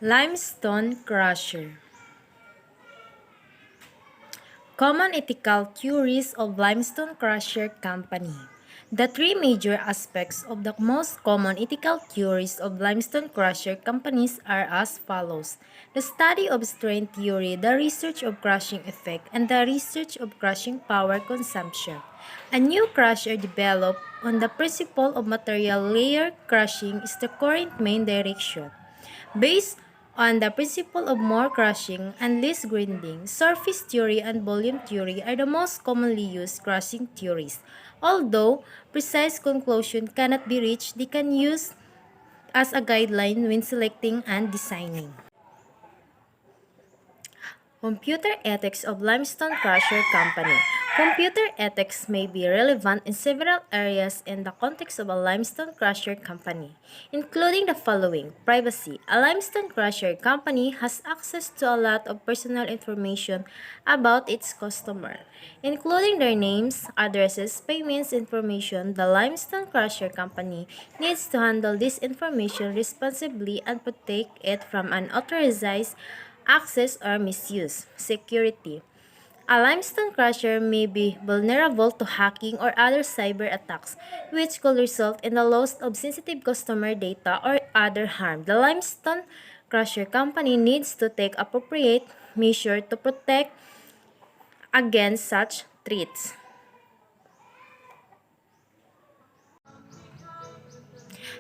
Limestone crusher. Common ethical theories of limestone crusher company. The three major aspects of the most common ethical theories of limestone crusher companies are as follows. The study of strain theory, the research of crushing effect, and the research of crushing power consumption. A new crusher developed on the principle of material layer crushing is the current main direction. Based on the principle of more crushing and less grinding, surface theory and volume theory are the most commonly used crushing theories. Although precise conclusion cannot be reached, they can use as a guideline when selecting and designing. Computer ethics of Limestone Crusher Company. Computer ethics may be relevant in several areas in the context of a limestone crusher company, including the following. Privacy. A limestone crusher company has access to a lot of personal information about its customer, including their names, addresses, payments information. The limestone crusher company needs to handle this information responsibly and protect it from unauthorized access or misuse. Security. A limestone crusher may be vulnerable to hacking or other cyber attacks, which could result in the loss of sensitive customer data or other harm. The limestone crusher company needs to take appropriate measures to protect against such threats.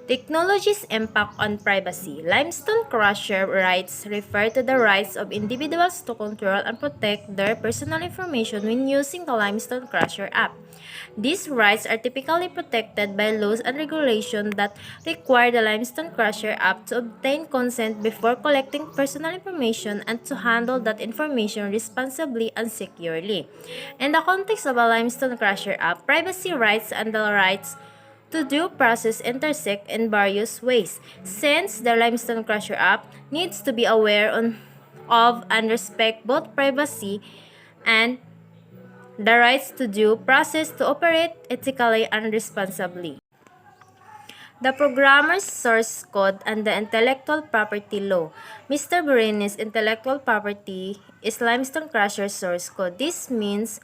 Technology's impact on privacy. Limestone crusher rights refer to the rights of individuals to control and protect their personal information when using the Limestone Crusher app. These rights are typically protected by laws and regulations that require the Limestone Crusher app to obtain consent before collecting personal information and to handle that information responsibly and securely. In the context of a Limestone Crusher app, privacy rights and the rights to due process intersect in various ways, since the Limestone Crusher app needs to be aware of and respect both privacy and the rights to due process to operate ethically and responsibly. The programmer's source code and the intellectual property law. Mr. Bereni's intellectual property is Limestone Crusher's source code. This means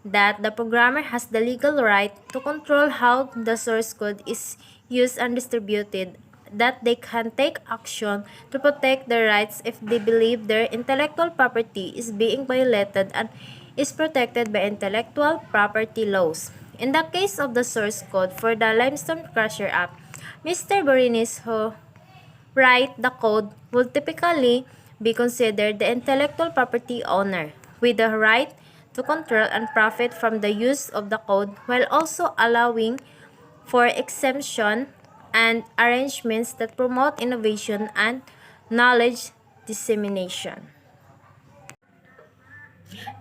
that the programmer has the legal right to control how the source code is used and distributed, that they can take action to protect their rights if they believe their intellectual property is being violated and is protected by intellectual property laws. In the case of the source code for the Limestone Crusher app, Mr. Berenice who write the code will typically be considered the intellectual property owner, with the right to control and profit from the use of the code while also allowing for exemption and arrangements that promote innovation and knowledge dissemination.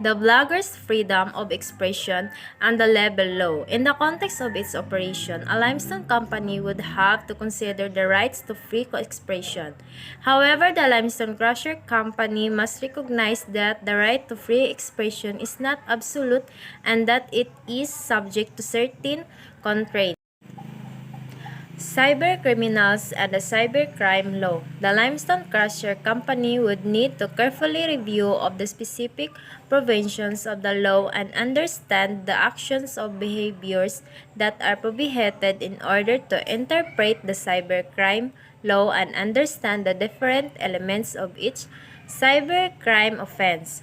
The blogger's freedom of expression and the label law. In the context of its operation, a limestone company would have to consider the rights to free expression. However, the limestone crusher company must recognize that the right to free expression is not absolute and that it is subject to certain constraints. Cybercriminals and the cybercrime law. The Limestone Crusher Company would need to carefully review of the specific provisions of the law and understand the actions of behaviors that are prohibited in order to interpret the cybercrime law and understand the different elements of each cybercrime offense.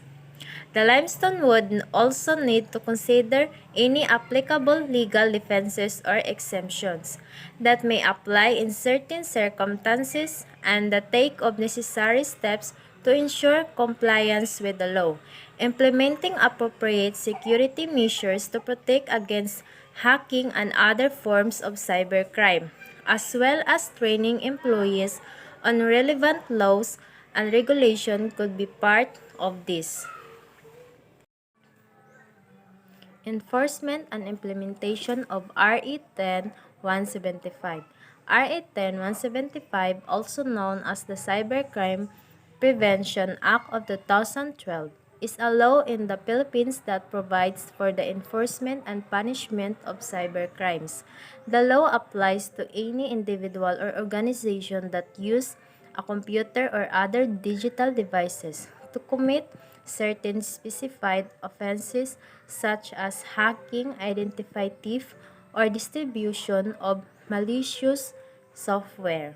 The limestone would also need to consider any applicable legal defenses or exemptions that may apply in certain circumstances and the take of necessary steps to ensure compliance with the law, implementing appropriate security measures to protect against hacking and other forms of cybercrime, as well as training employees on relevant laws and regulation could be part of this. Enforcement and implementation of RE 10-175. RE 10-175, also known as the Cybercrime Prevention Act of 2012, is a law in the Philippines that provides for the enforcement and punishment of cybercrimes. The law applies to any individual or organization that use a computer or other digital devices to commit certain specified offenses such as hacking, identity theft, or distribution of malicious software.